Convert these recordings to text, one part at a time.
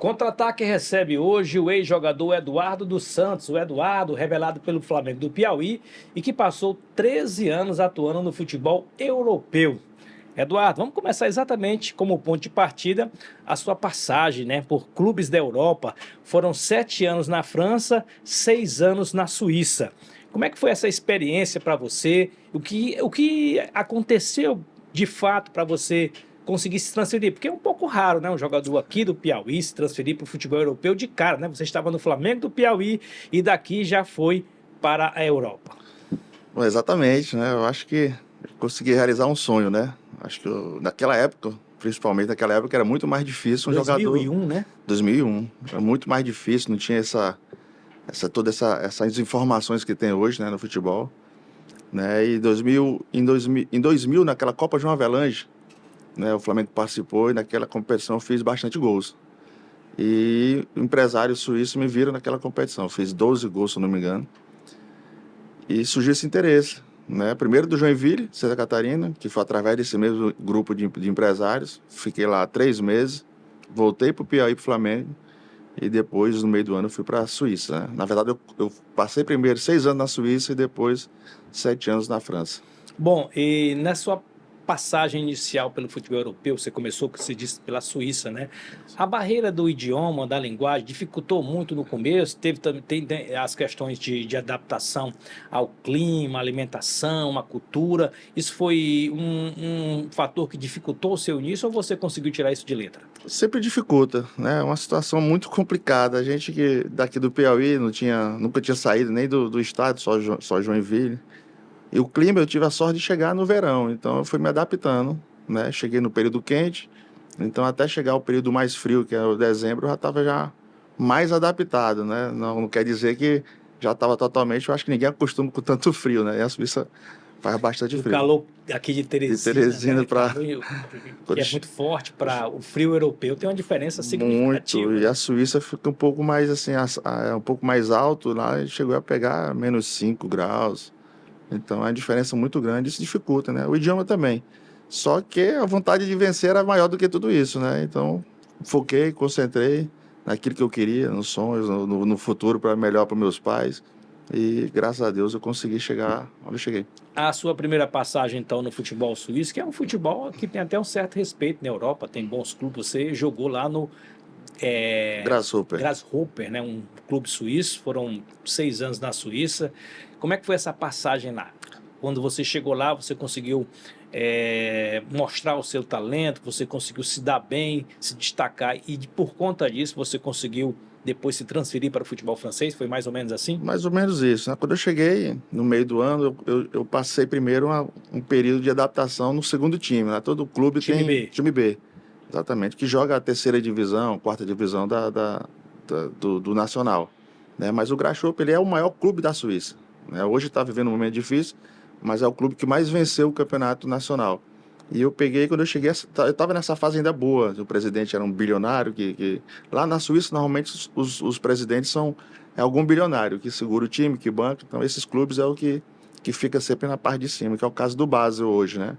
Contra-ataque recebe hoje o ex-jogador Eduardo dos Santos. O Eduardo, revelado pelo Flamengo do Piauí e que passou 13 anos atuando no futebol europeu. Eduardo, vamos começar exatamente como ponto de partida a sua passagem, né, por clubes da Europa. Foram 7 anos na França, 6 anos na Suíça. Como é que foi essa experiência para você? O que aconteceu de fato para você conseguir se transferir? Porque é um pouco raro, né, um jogador aqui do Piauí se transferir para o futebol europeu de cara, né? Você estava no Flamengo do Piauí e daqui já foi para a Europa. Bom, exatamente, né? Eu acho que consegui realizar um sonho, né? Acho que naquela época, principalmente naquela época, era muito mais difícil um jogador. 2001, né? 2001, era muito mais difícil, não tinha essas informações que tem hoje, né, no futebol, né? E em 2000, naquela Copa João Avelange, né, o Flamengo participou e naquela competição eu fiz bastante gols. E empresários suíços me viram naquela competição, eu fiz 12 gols, se eu não me engano. E surgiu esse interesse, né? Primeiro do Joinville, Santa Catarina, que foi através desse mesmo grupo de empresários. Fiquei lá 3 meses, voltei para o Piauí, para o Flamengo, e depois, no meio do ano, fui para a Suíça, né? Na verdade, eu passei primeiro 6 anos na Suíça e depois 7 anos na França. Bom, e na sua passagem inicial pelo futebol europeu, você começou, como você disse, pela Suíça, né? A barreira do idioma, da linguagem, dificultou muito no começo? Teve também tem as questões de adaptação ao clima, alimentação, à cultura. Isso foi um fator que dificultou o seu início ou você conseguiu tirar isso de letra? Sempre dificulta, né? É uma situação muito complicada. A gente que daqui do Piauí nunca tinha saído nem do estado, só Joinville. E o clima, eu tive a sorte de chegar no verão, então eu fui me adaptando, né? Cheguei no período quente, então até chegar o período mais frio, que é o dezembro, eu já estava já mais adaptado, né? Não quer dizer que já estava totalmente, eu acho que ninguém acostuma com tanto frio, né? E a Suíça faz bastante O frio. calor aqui de De Teresina, Teresina né? para Que é muito forte para o frio europeu, tem uma diferença muito, significativa, e né? a Suíça fica um pouco mais assim, é um pouco mais alto, lá a gente chegou a pegar -5 graus. Então, é uma diferença muito grande, isso dificulta, né? O idioma também. Só que a vontade de vencer era maior do que tudo isso, né? Então, foquei, concentrei naquilo que eu queria, nos sonhos, no futuro para melhor para meus pais. E, graças a Deus, eu consegui chegar onde eu cheguei. A sua primeira passagem, então, no futebol suíço, que é um futebol que tem até um certo respeito na Europa, tem bons clubes. Você jogou lá no Grasshopper. Grasshopper, né? Um clube suíço, foram 6 anos na Suíça. Como é que foi essa passagem lá? Quando você chegou lá, você conseguiu mostrar o seu talento, você conseguiu se dar bem, se destacar e por conta disso você conseguiu depois se transferir para o futebol francês? Foi mais ou menos assim? Mais ou menos isso, né? Quando eu cheguei, no meio do ano, eu passei primeiro um período de adaptação no segundo time, né? Todo clube Time tem B. time B, exatamente, que joga a terceira divisão, quarta divisão do Nacional, né? Mas o Grasshopper, ele é o maior clube da Suíça, né? Hoje está vivendo um momento difícil, mas é o clube que mais venceu o campeonato nacional. E eu peguei, quando eu cheguei, eu estava nessa fase ainda boa. O presidente era um bilionário, lá na Suíça, normalmente, os presidentes são algum bilionário que segura o time, que banca. Então, esses clubes é o que fica sempre na parte de cima, que é o caso do Basel hoje, né?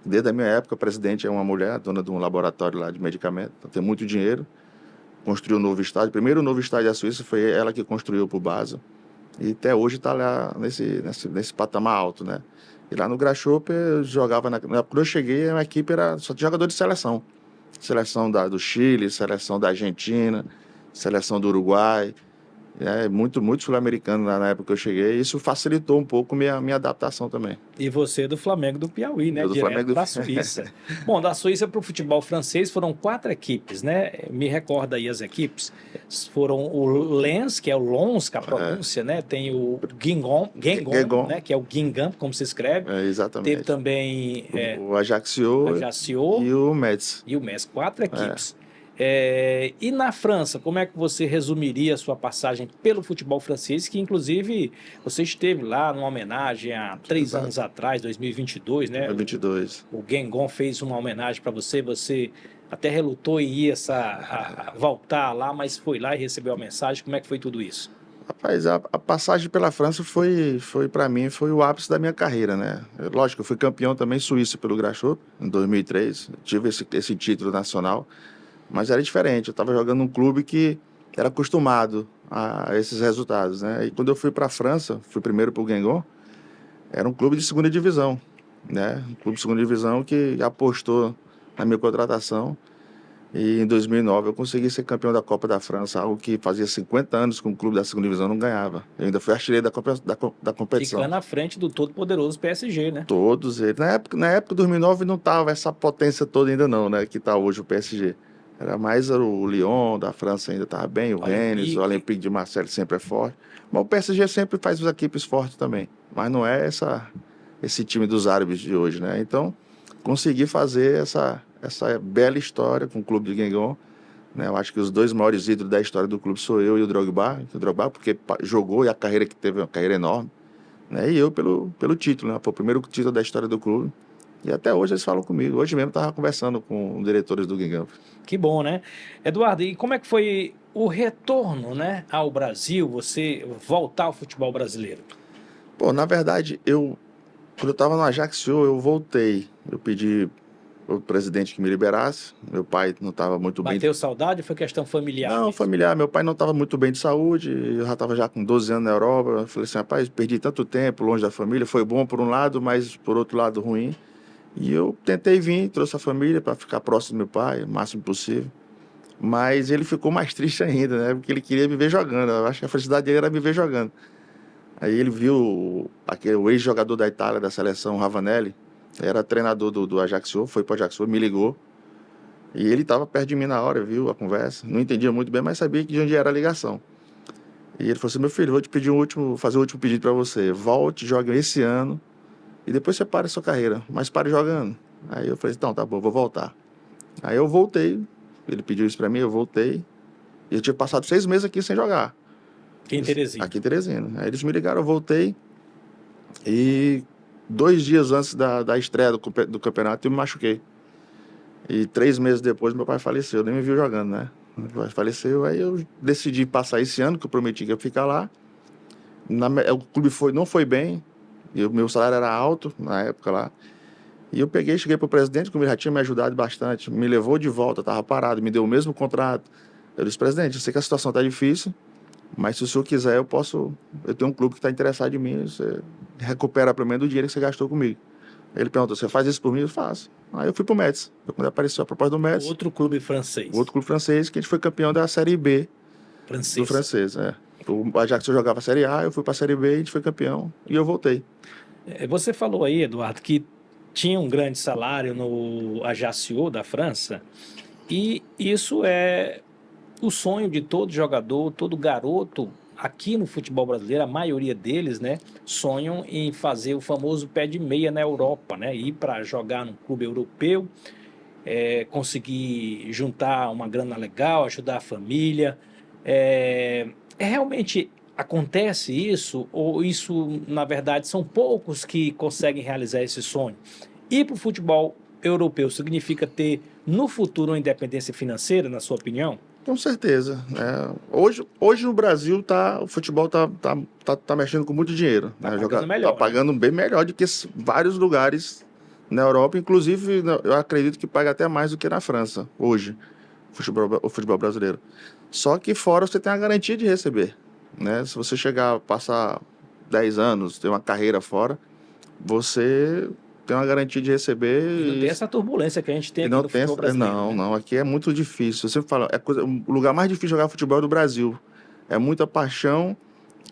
Desde a minha época, o presidente é uma mulher, dona de um laboratório lá de medicamento, então tem muito dinheiro. Construiu um novo estádio. O primeiro novo estádio da Suíça foi ela que construiu para o Basel. E até hoje está lá nesse patamar alto, né? E lá no Grasshopper eu jogava, quando eu cheguei, a equipe era só de jogador de seleção. Seleção do Chile, seleção da Argentina, seleção do Uruguai. Muito sul-americano na época que eu cheguei. Isso facilitou um pouco minha adaptação também. E você do Flamengo do Piauí, né? Eu do Direto Flamengo da Suíça. Bom, da Suíça para o futebol francês foram 4 equipes, né? Me recorda aí as equipes. Foram o Lens, que é o Lons, que é a pronúncia, né? Tem o Guingamp, Guingamp, né? Que é o Guingamp, como se escreve. Exatamente. Teve também O Ajaccio Ajaccio e o Metz. e o Metz, 4 equipes. E na França, como é que você resumiria a sua passagem pelo futebol francês, que inclusive você esteve lá numa homenagem há 3 anos atrás, 2022, né? 2022. O Guingamp fez uma homenagem para você, você até relutou em ir voltar lá, mas foi lá e recebeu a mensagem. Como é que foi tudo isso? Rapaz, a passagem pela França foi para mim, foi o ápice da minha carreira, né? Lógico, eu fui campeão também suíço pelo Grasshopper em 2003, tive esse título nacional, mas era diferente. Eu estava jogando num clube que era acostumado a esses resultados, né? E quando eu fui para a França, fui primeiro para o Guingamp, era um clube de segunda divisão, né? Um clube de segunda divisão que apostou na minha contratação. E em 2009 eu consegui ser campeão da Copa da França, algo que fazia 50 anos que um clube da segunda divisão não ganhava. Eu ainda fui artilheiro da competição. Ficando à frente do todo-poderoso PSG, né? Todos eles. Na época de 2009 não tava essa potência toda ainda não, né? Que tá hoje o PSG. Era mais o Lyon da França ainda estava bem, o Rennes, o Olympique. Olympique de Marseille sempre é forte. Mas o PSG sempre faz as equipes fortes também. Mas não é esse time dos árabes de hoje, né? Então, consegui fazer essa bela história com o clube de Guingamp, né? Eu acho que os dois maiores ídolos da história do clube sou eu e o Drogba porque jogou e a carreira que teve, uma carreira enorme, né? E eu pelo título, né? Foi o primeiro título da história do clube. E até hoje eles falam comigo. Hoje mesmo estava conversando com os diretores do Guingamp. Que bom, né? Eduardo, e como é que foi o retorno, né, ao Brasil, você voltar ao futebol brasileiro? Pô, na verdade, quando eu estava no Ajaccio, eu voltei. Eu pedi ao presidente que me liberasse. Meu pai não estava muito bem. Bateu saudade ou foi questão familiar Não, mesmo? familiar. Meu pai não estava muito bem de saúde. Eu já estava já com 12 anos na Europa. Eu falei assim, rapaz, perdi tanto tempo longe da família. Foi bom por um lado, mas por outro lado ruim. E eu tentei vir, trouxe a família para ficar próximo do meu pai, o máximo possível. Mas ele ficou mais triste ainda, né? Porque ele queria me ver jogando. Eu acho que a felicidade dele era me ver jogando. Aí ele viu o ex-jogador da Itália, da seleção, Ravanelli, era treinador do Ajaccio, foi para o Ajaccio, me ligou. E ele estava perto de mim na hora, viu a conversa. Não entendia muito bem, mas sabia de onde era a ligação. E ele falou assim, meu filho, vou te pedir fazer o último pedido para você. Volte, jogue esse ano e depois você para a sua carreira, mas pare jogando. Aí eu falei, então, tá bom, vou voltar. Aí eu voltei, ele pediu isso para mim, eu voltei. E eu tinha passado 6 meses aqui sem jogar. Aqui em Teresina. Aqui em Teresina. Aí eles me ligaram, eu voltei. E 2 dias antes da estreia do campeonato, eu me machuquei. E 3 meses depois, meu pai faleceu. Nem me viu jogando, né? Meu pai faleceu, aí eu decidi passar esse ano, que eu prometi que ia ficar lá. O clube não foi bem, e o meu salário era alto na época lá. E eu cheguei pro presidente, que ele já tinha me ajudado bastante, me levou de volta, estava parado, me deu o mesmo contrato. Eu disse, presidente, eu sei que a situação está difícil, mas se o senhor quiser, eu tenho um clube que está interessado em mim, você recupera pelo menos o dinheiro que você gastou comigo. Ele perguntou, você faz isso por mim? Eu faço. Aí eu fui pro Metz. Quando apareceu a proposta do Metz, Outro clube francês. outro clube francês, que a gente foi campeão da Série B Francês. do francês. O Ajax jogava a Série A, eu fui pra Série B, a gente foi campeão e eu voltei. Você falou aí, Eduardo, que tinha um grande salário no Ajaccio da França, e isso é o sonho de todo jogador, todo garoto aqui no futebol brasileiro, a maioria deles, né, sonham em fazer o famoso pé de meia na Europa, né, ir para jogar num clube europeu, conseguir juntar uma grana legal, ajudar a família. Realmente acontece isso, ou isso, na verdade, são poucos que conseguem realizar esse sonho? Ir para o futebol europeu significa ter, no futuro, uma independência financeira, na sua opinião? Com certeza. Hoje no Brasil o futebol tá mexendo com muito dinheiro. Tá Né? pagando melhor, Tá pagando bem melhor do que vários lugares na Europa. Inclusive, eu acredito que paga até mais do que na França, hoje, o futebol brasileiro. Só que fora você tem a garantia de receber. Né? Se você chegar a passar 10 anos, ter uma carreira fora, você tem uma garantia de receber. E não tem essa turbulência que a gente tem E aqui não no tem futebol brasileiro, não, né? não, aqui é muito difícil. Você fala, o lugar mais difícil de jogar futebol é do Brasil. É muita paixão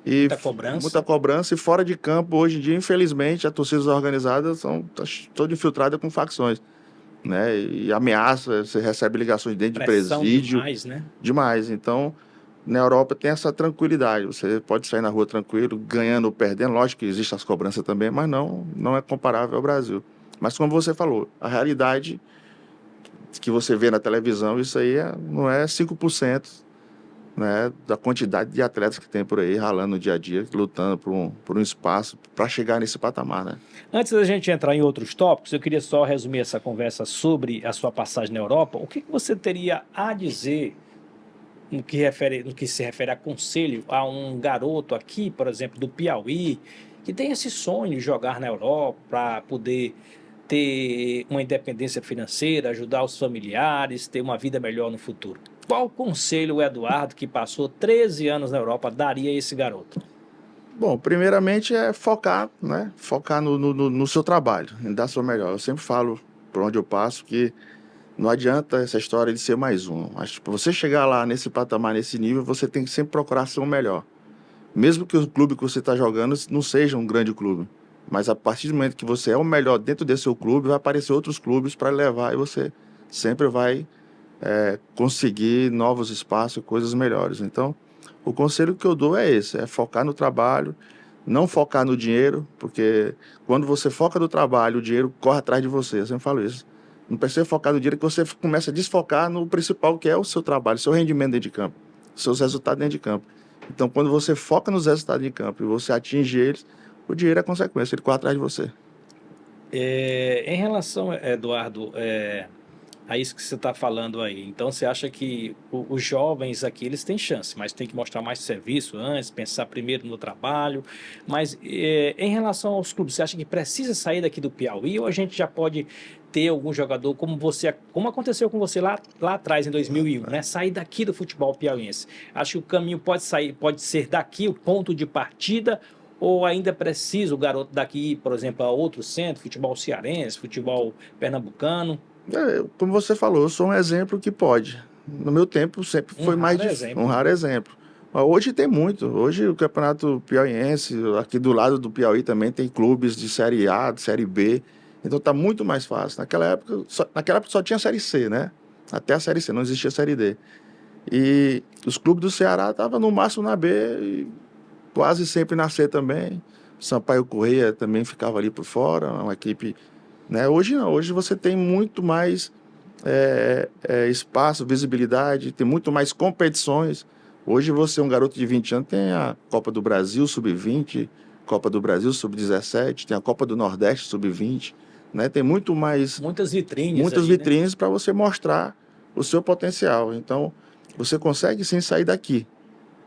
e Muita cobrança. muita cobrança. E fora de campo, hoje em dia, infelizmente, as torcidas organizadas são todas infiltradas com facções. Né? E ameaça, você recebe ligações dentro de Pressão presídio. demais, né? Demais. Então, na Europa tem essa tranquilidade. Você pode sair na rua tranquilo, ganhando ou perdendo. Lógico que existem as cobranças também, mas não é comparável ao Brasil. Mas como você falou, a realidade que você vê na televisão, isso aí não é 5%, né, da quantidade de atletas que tem por aí, ralando no dia a dia, lutando por um espaço para chegar nesse patamar. Né? Antes da gente entrar em outros tópicos, eu queria só resumir essa conversa sobre a sua passagem na Europa. O que você teria a dizer no que se refere a conselho a um garoto aqui, por exemplo, do Piauí, que tem esse sonho de jogar na Europa para poder ter uma independência financeira, ajudar os familiares, ter uma vida melhor no futuro. Qual conselho o Eduardo, que passou 13 anos na Europa, daria a esse garoto? Bom, primeiramente é focar, né? Focar no seu trabalho, em dar seu melhor. Eu sempre falo, por onde eu passo, que não adianta essa história de ser mais um. Acho que para você chegar lá nesse patamar, nesse nível, você tem que sempre procurar ser o melhor. Mesmo que o clube que você está jogando não seja um grande clube. Mas a partir do momento que você é o melhor dentro desse seu clube, vai aparecer outros clubes para levar e você sempre vai conseguir novos espaços e coisas melhores. Então, o conselho que eu dou é esse, é focar no trabalho, não focar no dinheiro, porque quando você foca no trabalho, o dinheiro corre atrás de você, eu sempre falo isso. Não precisa focar no dinheiro que você começa a desfocar no principal, que é o seu trabalho, seu rendimento dentro de campo, seus resultados dentro de campo. Então, quando você foca nos resultados de campo e você atinge eles, o dinheiro é consequência, ele corre atrás de você. Em relação, Eduardo, a isso que você está falando aí, então você acha que os jovens aqui, eles têm chance, mas tem que mostrar mais serviço antes, pensar primeiro no trabalho, mas em relação aos clubes, você acha que precisa sair daqui do Piauí ou a gente já pode ter algum jogador como aconteceu com você lá atrás, em 2001, né? Sair daqui do futebol piauiense. Acho que o caminho pode ser daqui o ponto de partida, ou ainda precisa o garoto daqui, por exemplo, a outro centro, futebol cearense, futebol pernambucano? Como você falou, eu sou um exemplo que pode. No meu tempo sempre foi mais um raro exemplo. Mas hoje tem muito. Hoje o Campeonato Piauiense, aqui do lado do Piauí também tem clubes de Série A, de Série B. Então está muito mais fácil. Naquela época só tinha Série C, né? Até a Série C, não existia Série D. E os clubes do Ceará estavam no máximo na B e quase sempre na C também. Sampaio Corrêa também ficava ali por fora, uma equipe, né? Hoje não, hoje você tem muito mais espaço, visibilidade, tem muito mais competições. Hoje você, um garoto de 20 anos, tem a Copa do Brasil Sub-20, Copa do Brasil Sub-17, tem a Copa do Nordeste Sub-20, né? Tem Muitas muitas aí, vitrines, né? para você mostrar o seu potencial. Então, você consegue sim sair daqui,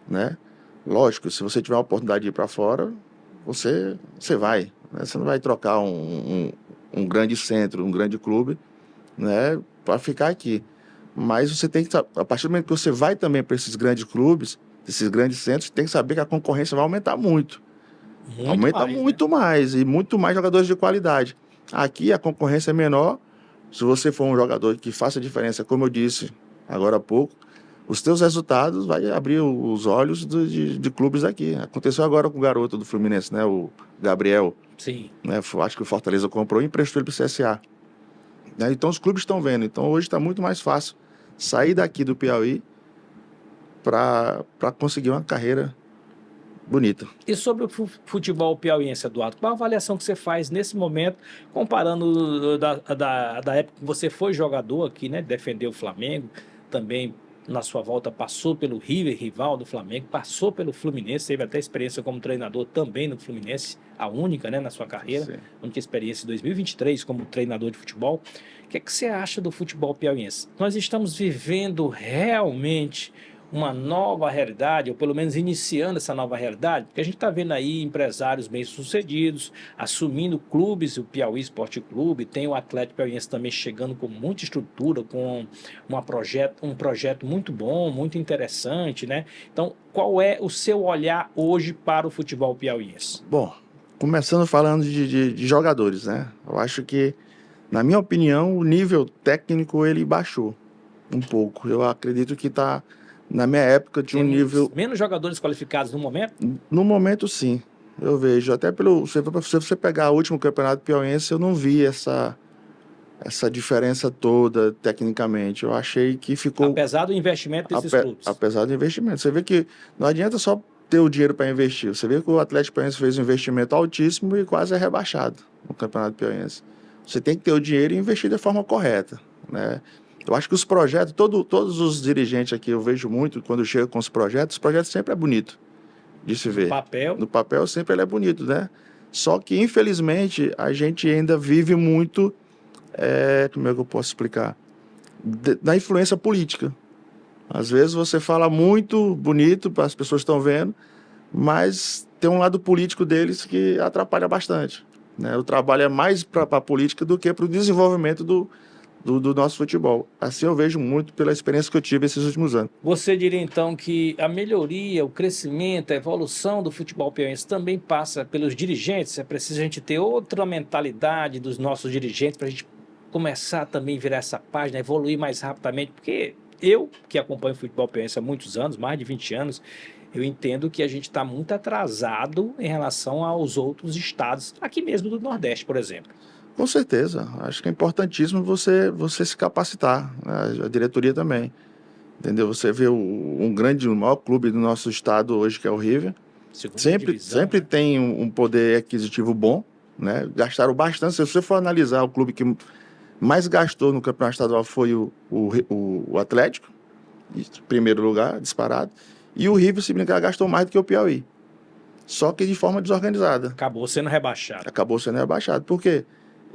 né? Lógico, se você tiver a oportunidade de ir para fora, você vai, né? Você não vai trocar um grande centro, um grande clube, né, para ficar aqui. Mas você tem que, a partir do momento que você vai também para esses grandes clubes, esses grandes centros, tem que saber que a concorrência vai aumentar muito. Aumenta Mais, muito né? mais, e muito mais jogadores de qualidade. Aqui a concorrência é menor. Se você for um jogador que faça diferença, como eu disse agora há pouco, os teus resultados vai abrir os olhos de clubes aqui. Aconteceu agora com o garoto do Fluminense, né, o Gabriel. Sim. Né, acho que o Fortaleza comprou e emprestou ele para o CSA. Né, então os clubes estão vendo. Então hoje está muito mais fácil sair daqui do Piauí para conseguir uma carreira bonita. E sobre o futebol piauiense, Eduardo, qual a avaliação que você faz nesse momento, comparando da época que você foi jogador aqui, né? Defendeu o Flamengo, também na sua volta passou pelo River, rival do Flamengo, passou pelo Fluminense, teve até experiência como treinador também no Fluminense, a única, né, na sua carreira, Sim. única experiência em 2023 como treinador de futebol. O que é que você acha do futebol piauiense? Nós estamos vivendo realmente uma nova realidade, ou pelo menos iniciando essa nova realidade, porque a gente está vendo aí empresários bem-sucedidos, assumindo clubes, o Piauí Esporte Clube, tem o Atlético Piauiense também chegando com muita estrutura, com um projeto muito bom, muito interessante, né? Então, qual é o seu olhar hoje para o futebol piauiense? Bom, começando falando de jogadores, né? Eu acho que, na minha opinião, o nível técnico ele baixou um pouco. Eu acredito que está... Na minha época tinha um nível... Menos jogadores qualificados no momento? No momento, sim. Eu vejo. Até se você pegar o último campeonato piauiense, eu não vi essa diferença toda tecnicamente. Eu achei que ficou... Apesar do investimento desses clubes. Apesar do investimento. Você vê que não adianta só ter o dinheiro para investir. Você vê que o Atlético Piauiense fez um investimento altíssimo e quase é rebaixado no campeonato piauiense. Você tem que ter o dinheiro e investir da forma correta, né? Eu acho que os projetos, todos os dirigentes aqui, eu vejo muito, quando chego com os projetos sempre é bonito de se ver. No papel sempre ele é bonito, né? Só que, infelizmente, a gente ainda vive muito, como é que eu posso explicar? Da influência política. Às vezes você fala muito bonito, as pessoas estão vendo, mas tem um lado político deles que atrapalha bastante. né? O trabalho é mais para a política do que para o desenvolvimento do nosso futebol. Assim eu vejo muito pela experiência que eu tive esses últimos anos. Você diria então que a melhoria, o crescimento, a evolução do futebol piauiense também passa pelos dirigentes? É preciso a gente ter outra mentalidade dos nossos dirigentes para a gente começar também a virar essa página, evoluir mais rapidamente, porque eu, que acompanho o futebol piauiense há muitos anos, mais de 20 anos, eu entendo que a gente está muito atrasado em relação aos outros estados, aqui mesmo do Nordeste, por exemplo. Com certeza, acho que é importantíssimo você se capacitar, né? A diretoria também, entendeu? Você vê o maior clube do nosso estado hoje, que é o River, Segunda sempre divisão, né? tem um poder aquisitivo bom, né? Gastaram bastante. Se você for analisar, o clube que mais gastou no campeonato estadual foi o Atlético, em primeiro lugar, disparado, e o River, se brincar, gastou mais do que o Piauí, só que de forma desorganizada. Acabou sendo rebaixado. Acabou sendo rebaixado. Por quê?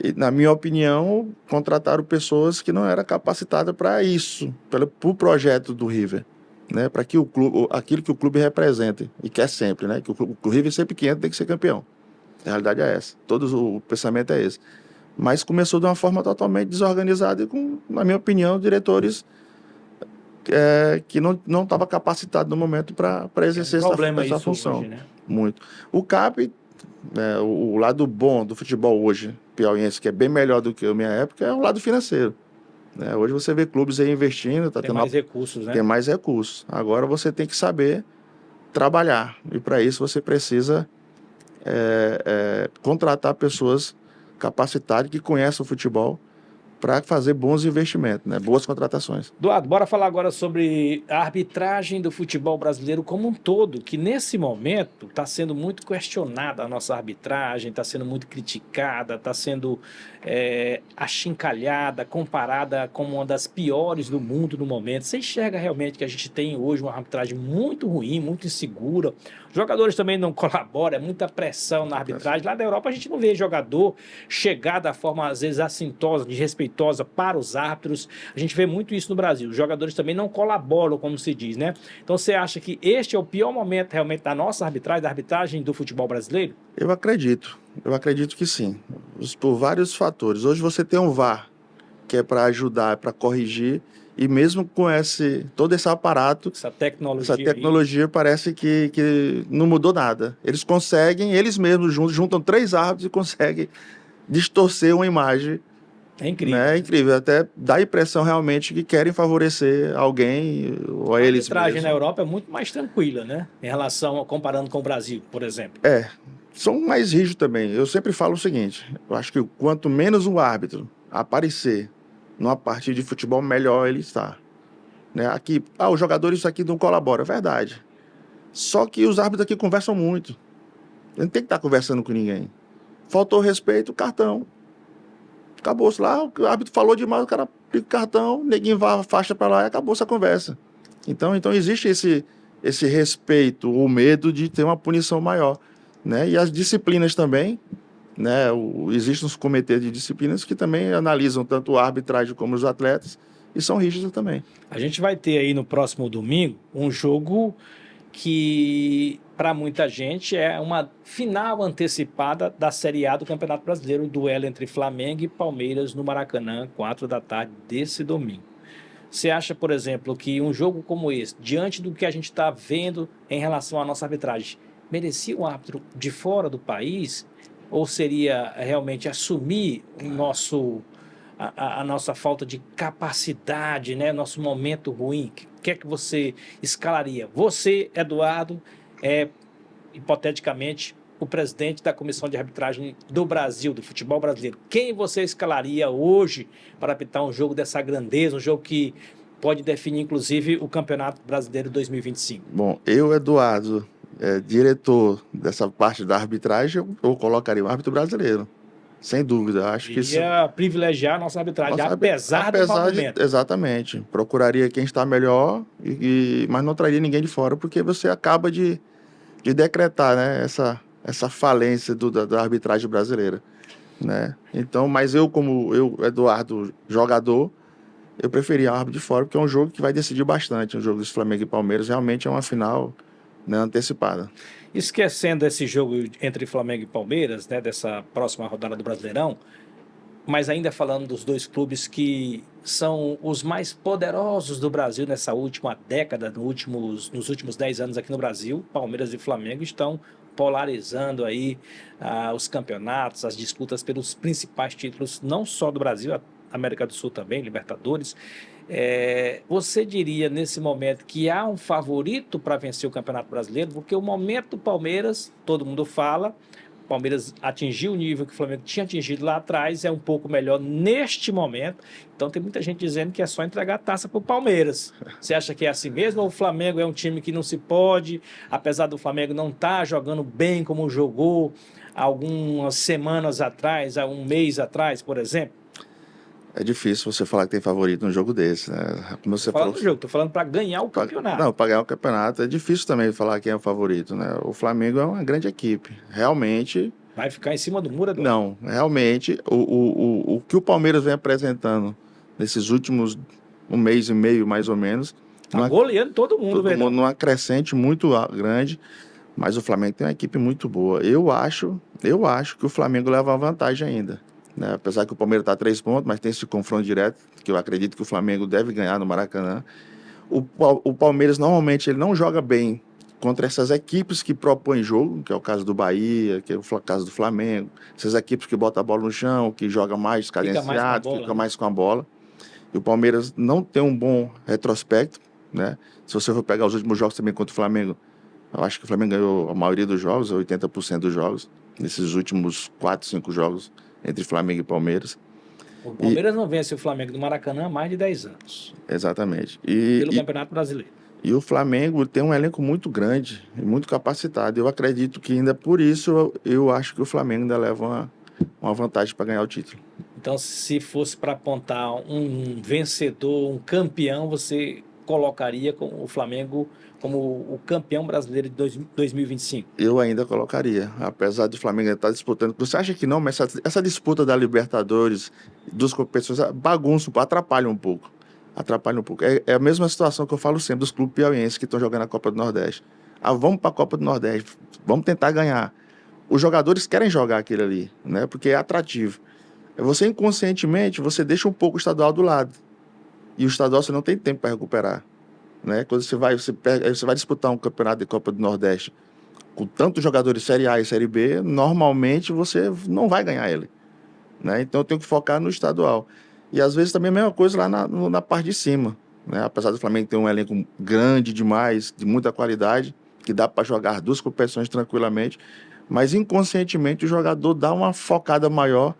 E, na minha opinião, contrataram pessoas que não eram capacitadas para isso, para o projeto do River, né? Para que o clube, aquilo que o clube representa e quer sempre, né? Que o River sempre que entra tem que ser campeão. A realidade é essa. O pensamento é esse. Mas começou de uma forma totalmente desorganizada e com, na minha opinião, diretores que não estavam capacitados no momento para exercer essa função. Hoje, né? Muito. O CAP, o lado bom do futebol hoje, piauiense, que é bem melhor do que a minha época, é o lado financeiro, né? Hoje você vê clubes aí investindo, Tem mais recursos, né? tem mais recursos. Agora você tem que saber trabalhar, e para isso você precisa contratar pessoas capacitadas que conhecem o futebol para fazer bons investimentos, né? Boas contratações. Eduardo, bora falar agora sobre a arbitragem do futebol brasileiro como um todo, que nesse momento está sendo muito questionada a nossa arbitragem, está sendo muito criticada, está sendo achincalhada, comparada como uma das piores do mundo no momento. Você enxerga realmente que a gente tem hoje uma arbitragem muito ruim, muito insegura? Os jogadores também não colaboram, é muita pressão na arbitragem. Lá da Europa a gente não vê jogador chegar da forma, às vezes, assintosa, desrespeitosa para os árbitros. A gente vê muito isso no Brasil. Os jogadores também não colaboram, como se diz, né? Então você acha que este é o pior momento realmente da nossa arbitragem, da arbitragem do futebol brasileiro? Eu acredito que sim, por vários fatores. Hoje você tem um VAR, que é para ajudar, para corrigir, e mesmo com todo esse aparato, Essa tecnologia parece que não mudou nada. Eles mesmos juntam 3 árbitros e conseguem distorcer uma imagem. É incrível. Né? É incrível, até dá a impressão realmente que querem favorecer alguém ou a eles mesmos. A arbitragem na Europa é muito mais tranquila, né? Em relação, comparando com o Brasil, por exemplo. São mais rígidos também. Eu sempre falo o seguinte, eu acho que quanto menos um árbitro aparecer numa partida de futebol, melhor ele está. Né? Aqui, os jogadores isso aqui não colaboram, é verdade. Só que os árbitros aqui conversam muito. Ele não tem que estar conversando com ninguém. Faltou respeito, cartão. Acabou-se lá, o árbitro falou demais, o cara pica o cartão, neguinho vai a faixa para lá e acabou-se a conversa. Então existe esse respeito, o medo de ter uma punição maior, né? E as disciplinas também, né? Existem os comitês de disciplinas que também analisam tanto a arbitragem como os atletas e são rígidos também. A gente vai ter aí no próximo domingo um jogo que para muita gente é uma final antecipada da Série A do Campeonato Brasileiro, o duelo entre Flamengo e Palmeiras no Maracanã, 4 da tarde desse domingo. Você acha, por exemplo, que um jogo como esse, diante do que a gente está vendo em relação à nossa arbitragem, merecia um árbitro de fora do país? Ou seria realmente assumir a nossa falta de capacidade, né? Nosso momento ruim? O que é que você escalaria? Você, Eduardo, hipoteticamente, o presidente da Comissão de Arbitragem do Brasil, do futebol brasileiro. Quem você escalaria hoje para apitar um jogo dessa grandeza, um jogo que pode definir, inclusive, o Campeonato Brasileiro 2025? Bom, eu, Eduardo, diretor dessa parte da arbitragem, eu colocaria um árbitro brasileiro. Sem dúvida, acho que isso... Ia privilegiar a nossa arbitragem, apesar do momento. Exatamente. Procuraria quem está melhor, mas não traria ninguém de fora, porque você acaba de decretar, né, essa falência da arbitragem brasileira, né? Então, mas como Eduardo, jogador, eu preferia árbitro de fora, porque é um jogo que vai decidir bastante. O jogo dos Flamengo e Palmeiras realmente é uma final né, antecipada. Esquecendo esse jogo entre Flamengo e Palmeiras, né, dessa próxima rodada do Brasileirão, mas ainda falando dos dois clubes que são os mais poderosos do Brasil nessa última década, nos últimos 10 anos aqui no Brasil, Palmeiras e Flamengo estão polarizando aí os campeonatos, as disputas pelos principais títulos, não só do Brasil, América do Sul também, Libertadores. Você diria nesse momento que há um favorito para vencer o Campeonato Brasileiro? Porque o momento do Palmeiras, todo mundo fala, o Palmeiras atingiu o nível que o Flamengo tinha atingido lá atrás, é um pouco melhor neste momento. Então tem muita gente dizendo que é só entregar a taça para o Palmeiras. Você acha que é assim mesmo ou o Flamengo é um time que não se pode, apesar do Flamengo não estar jogando bem como jogou algumas semanas atrás, há um mês atrás, por exemplo? É difícil você falar que tem favorito num jogo desse, né? Como você Estou falando falou, do jogo, estou falando para ganhar o campeonato. não, para ganhar o campeonato é difícil também falar quem é o favorito, né? O Flamengo é uma grande equipe. Realmente, Vai ficar em cima do muro, Eduardo? não. Realmente, o que o Palmeiras vem apresentando nesses últimos um mês e meio, mais ou menos, Tá goleando todo mundo, velho. numa crescente muito grande, mas o Flamengo tem uma equipe muito boa. Eu acho que o Flamengo leva a vantagem ainda, né? Apesar que o Palmeiras está a 3 pontos, mas tem esse confronto direto, que eu acredito que o Flamengo deve ganhar no Maracanã. O Palmeiras, normalmente, ele não joga bem contra essas equipes que propõem jogo, que é o caso do Bahia, que é o caso do Flamengo, essas equipes que botam a bola no chão, que jogam mais cadenciado, fica mais com a bola. E o Palmeiras não tem um bom retrospecto, né? Se você for pegar os últimos jogos também contra o Flamengo, eu acho que o Flamengo ganhou a maioria dos jogos, 80% dos jogos, nesses últimos 4, 5 jogos entre Flamengo e Palmeiras. O Palmeiras não vence o Flamengo do Maracanã há mais de 10 anos. Exatamente. Pelo Campeonato Brasileiro. E o Flamengo tem um elenco muito grande e muito capacitado. Eu acredito que ainda por isso eu acho que o Flamengo ainda leva uma vantagem para ganhar o título. Então, se fosse para apontar um vencedor, um campeão, você colocaria o Flamengo como o campeão brasileiro de 2025? Eu ainda colocaria, apesar do Flamengo estar disputando. Você acha que não, mas essa disputa da Libertadores, dos competições, bagunça, atrapalha um pouco. Atrapalha um pouco. É a mesma situação que eu falo sempre dos clubes piauienses que estão jogando a Copa do Nordeste. Vamos para a Copa do Nordeste, vamos tentar ganhar. Os jogadores querem jogar aquele ali, né? Porque é atrativo. Você inconscientemente, você deixa um pouco o estadual do lado. E o estadual você não tem tempo para recuperar, né? Quando você vai disputar um campeonato de Copa do Nordeste com tantos jogadores Série A e Série B, normalmente você não vai ganhar ele, né? Então eu tenho que focar no estadual. E às vezes também a mesma coisa lá na parte de cima, né? Apesar do Flamengo ter um elenco grande demais, de muita qualidade, que dá para jogar 2 competições tranquilamente, mas inconscientemente o jogador dá uma focada maior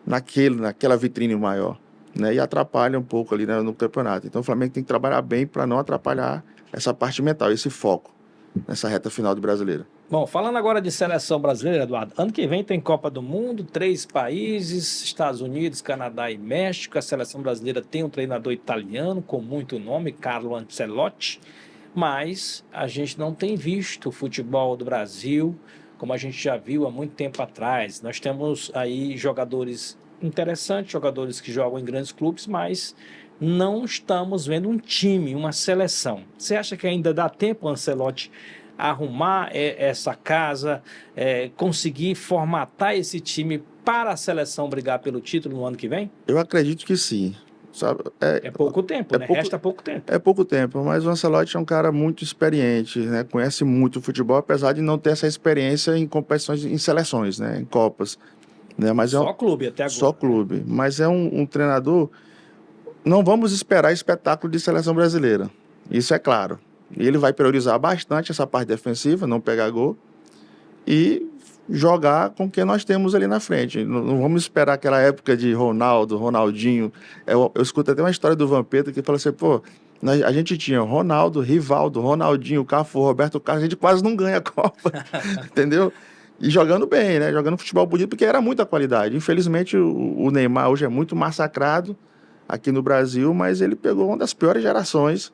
naquela vitrine maior, né? E atrapalha um pouco ali, né, no campeonato. Então o Flamengo tem que trabalhar bem para não atrapalhar essa parte mental, esse foco nessa reta final do Brasileiro. Bom, falando agora de seleção brasileira, Eduardo, ano que vem tem Copa do Mundo, 3 países, Estados Unidos, Canadá e México. A seleção brasileira tem um treinador italiano com muito nome, Carlo Ancelotti, mas a gente não tem visto o futebol do Brasil como a gente já viu há muito tempo atrás. Nós temos aí jogadores interessantes, jogadores que jogam em grandes clubes, mas não estamos vendo um time, uma seleção. Você acha que ainda dá tempo, Ancelotti, arrumar essa casa, conseguir formatar esse time para a seleção brigar pelo título no ano que vem? Eu acredito que sim. Sabe? É pouco tempo, né? Resta pouco tempo. É pouco tempo, mas o Ancelotti é um cara muito experiente, né? Conhece muito o futebol, apesar de não ter essa experiência em competições, em seleções, né? Em Copas. Né? Mas só clube até agora. Só clube. Mas é um treinador... Não vamos esperar espetáculo de seleção brasileira. Isso é claro. Ele vai priorizar bastante essa parte defensiva, não pegar gol, e jogar com o que nós temos ali na frente. Não vamos esperar aquela época de Ronaldo, Ronaldinho. Eu escuto até uma história do Vampeta que fala assim, pô, a gente tinha Ronaldo, Rivaldo, Ronaldinho, Cafu, Roberto Carlos, a gente quase não ganha a Copa, entendeu? E jogando bem, né? Jogando futebol bonito, porque era muita qualidade. Infelizmente, o Neymar hoje é muito massacrado aqui no Brasil, mas ele pegou uma das piores gerações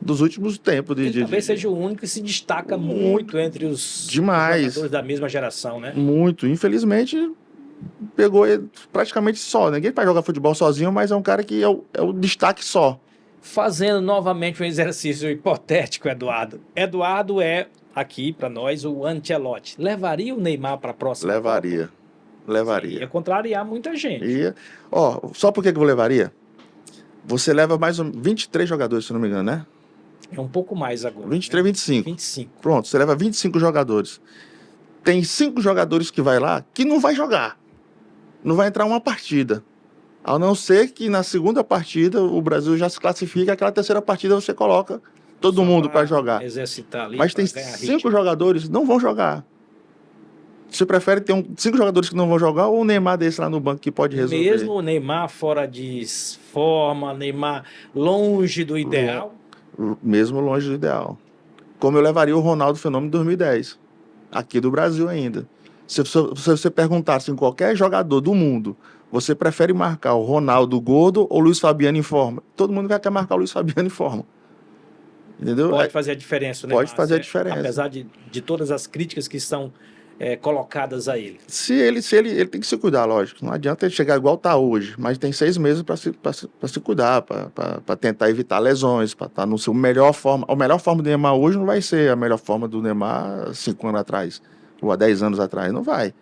dos últimos tempos. Talvez seja o único que se destaca muito entre os jogadores da mesma geração, né? Muito. Infelizmente, pegou praticamente só. Ninguém vai jogar futebol sozinho, mas é um cara que é o destaque só. Fazendo novamente um exercício hipotético, Eduardo. Eduardo é aqui para nós o Ancelotti. Levaria o Neymar para a próxima Copa? Ia Levaria. contrariar muita gente. Só por que eu levaria? Você leva mais 23 jogadores, se não me engano, né? É um pouco mais agora. 23, né? 25. 25. Pronto, você leva 25 jogadores. Tem 5 jogadores que vai lá que não vai jogar. Não vai entrar uma partida. A não ser que na segunda partida o Brasil já se classifica, aquela terceira partida você coloca todo mundo para jogar. Exercitar ali. Mas tem 5 jogadores que não vão jogar. Você prefere ter 5 jogadores que não vão jogar ou o Neymar desse lá no banco que pode resolver? Mesmo o Neymar fora de forma, Neymar longe do ideal? Mesmo longe do ideal. Como eu levaria o Ronaldo Fenômeno em 2010. Aqui do Brasil ainda. Se você perguntasse em qualquer jogador do mundo, você prefere marcar o Ronaldo gordo ou o Luiz Fabiano em forma? Todo mundo vai querer marcar o Luiz Fabiano em forma. Entendeu? Pode fazer a diferença, né? Pode fazer a diferença. Apesar de todas as críticas que são colocadas a ele. Ele tem que se cuidar, lógico. Não adianta ele chegar igual está hoje, mas tem 6 meses para se cuidar, para tentar evitar lesões, para estar no seu melhor forma. A melhor forma do Neymar hoje não vai ser a melhor forma do Neymar 5 anos atrás, ou há 10 anos atrás. Não vai.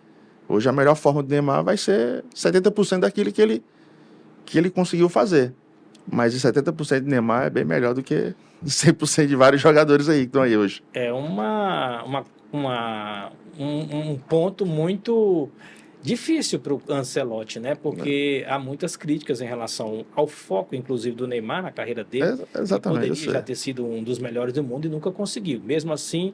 Hoje a melhor forma do Neymar vai ser 70% daquilo que ele conseguiu fazer. Mas de 70% de Neymar é bem melhor do que 100% de vários jogadores aí que estão aí hoje. É um ponto muito difícil para o Ancelotti, né? Porque há muitas críticas em relação ao foco, inclusive, do Neymar na carreira dele. Exatamente. Ele poderia já ter sido um dos melhores do mundo e nunca conseguiu. Mesmo assim,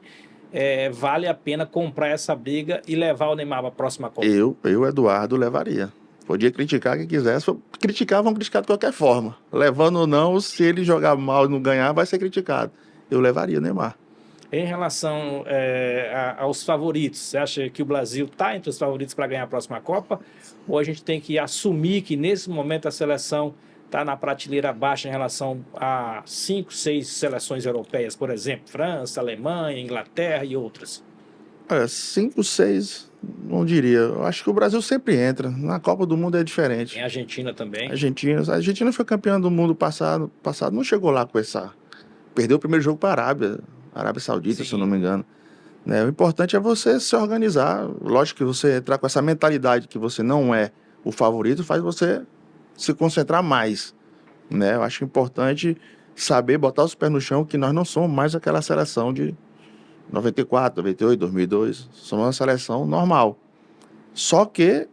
vale a pena comprar essa briga e levar o Neymar para a próxima Copa. Eu, Eduardo, levaria. Podia criticar quem quisesse. Criticar, vão criticar de qualquer forma. Levando ou não, se ele jogar mal e não ganhar, vai ser criticado. Eu levaria o Neymar. Em relação aos favoritos, você acha que o Brasil está entre os favoritos para ganhar a próxima Copa? Ou a gente tem que assumir que, nesse momento, a seleção está na prateleira baixa em relação a 5, 6 seleções europeias, por exemplo, França, Alemanha, Inglaterra e outras? 5, 6, não diria. Eu acho que o Brasil sempre entra. Na Copa do Mundo é diferente. Tem a Argentina também. A Argentina foi campeã do mundo passado, não chegou lá com essa... Perdeu o primeiro jogo para a Arábia Saudita, se eu não me engano. O importante é você se organizar. Lógico que você entrar com essa mentalidade que você não é o favorito faz você se concentrar mais. Eu acho importante saber botar os pés no chão, que nós não somos mais aquela seleção de 94, 98, 2002. Somos uma seleção normal. Só que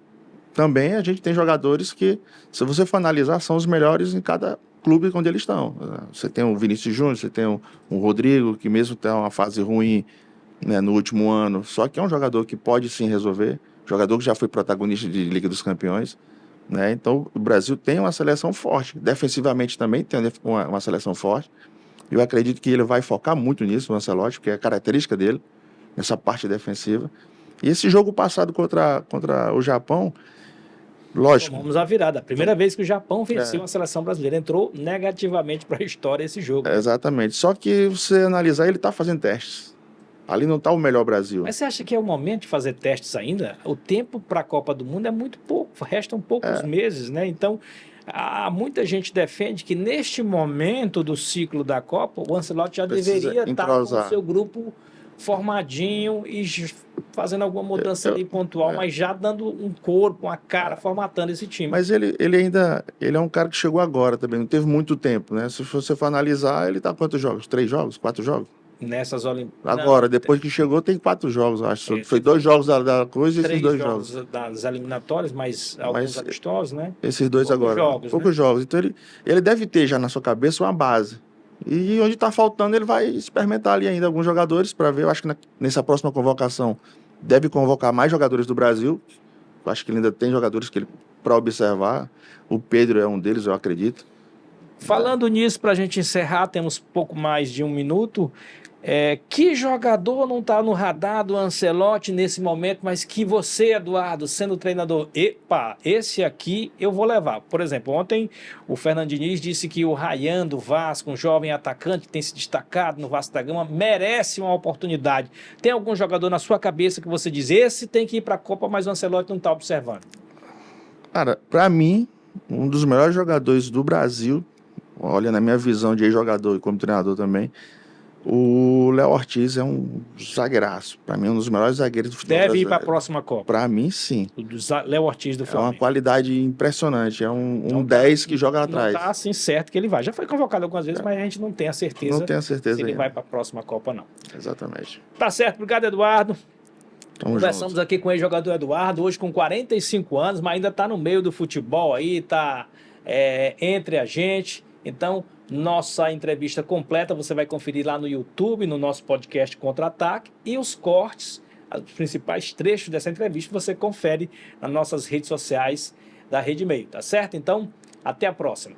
também a gente tem jogadores que, se você for analisar, são os melhores em cada clube onde eles estão. Você tem o Vinícius Júnior, você tem o Rodrigo, que mesmo tem uma fase ruim, no último ano, só que é um jogador que pode sim resolver, jogador que já foi protagonista de Liga dos Campeões. Então o Brasil tem uma seleção forte, defensivamente também tem uma seleção forte. Eu acredito que ele vai focar muito nisso, o Ancelotti, porque é a característica dele, nessa parte defensiva. E esse jogo passado contra o Japão, lógico. Tomamos a virada. A primeira vez que o Japão venceu a seleção brasileira. Entrou negativamente para a história esse jogo. Exatamente. Só que você analisar, ele está fazendo testes. Ali não está o melhor Brasil. Mas você acha que é o momento de fazer testes ainda? O tempo para a Copa do Mundo é muito pouco. Restam poucos meses, né? Então, muita gente defende que neste momento do ciclo da Copa, o Ancelotti já deveria estar com o seu grupo formadinho e fazendo alguma mudança ali pontual, mas já dando um corpo, uma cara, formatando esse time. Mas ele é um cara que chegou agora também, não teve muito tempo, né? Se você for analisar, ele está quantos jogos? 3 jogos? 4 jogos? Nessas Olimpíadas. Agora, depois que chegou, tem 4 jogos, acho. Foi 2 jogos da coisa e esses 2 jogos. Das eliminatórias, mas alguns amistosos, né? Esses 2 agora. Poucos jogos. Então ele deve ter já na sua cabeça uma base. E onde está faltando, ele vai experimentar ali ainda alguns jogadores para ver. Eu acho que nessa próxima convocação deve convocar mais jogadores do Brasil. Eu acho que ele ainda tem jogadores para observar. O Pedro é um deles, eu acredito. Falando nisso, para a gente encerrar, temos pouco mais de 1 minuto. Que jogador não está no radar do Ancelotti nesse momento, mas que você, Eduardo, sendo treinador, esse aqui eu vou levar. Por exemplo, ontem o Fernando Diniz disse que o Ryan do Vasco, um jovem atacante que tem se destacado no Vasco da Gama, merece uma oportunidade. Tem algum jogador na sua cabeça que você diz, esse tem que ir para a Copa, mas o Ancelotti não está observando? Cara, para mim, um dos melhores jogadores do Brasil, olha, na minha visão de ex-jogador e como treinador também, O Léo Ortiz é um zagueiraço. Para mim, um dos melhores zagueiros do futebol Deve ir para a brasileiro. próxima Copa. Para mim, sim. O do Léo Ortiz do É uma Flamengo. qualidade impressionante. É um Não 10 que joga lá Não atrás. está assim certo que ele vai. Já foi convocado algumas vezes, mas a gente não tem a certeza, Não tenho a certeza se ele ainda. vai para a próxima Copa, não. Exatamente. Tá certo, obrigado, Eduardo. Tamo Conversamos junto. aqui com o ex-jogador Eduardo, hoje com 45 anos, mas ainda está no meio do futebol aí, está entre a gente. Então, nossa entrevista completa você vai conferir lá no YouTube, no nosso podcast Contra-Ataque, e os cortes, os principais trechos dessa entrevista você confere nas nossas redes sociais da Rede Meio, tá certo? Então, até a próxima.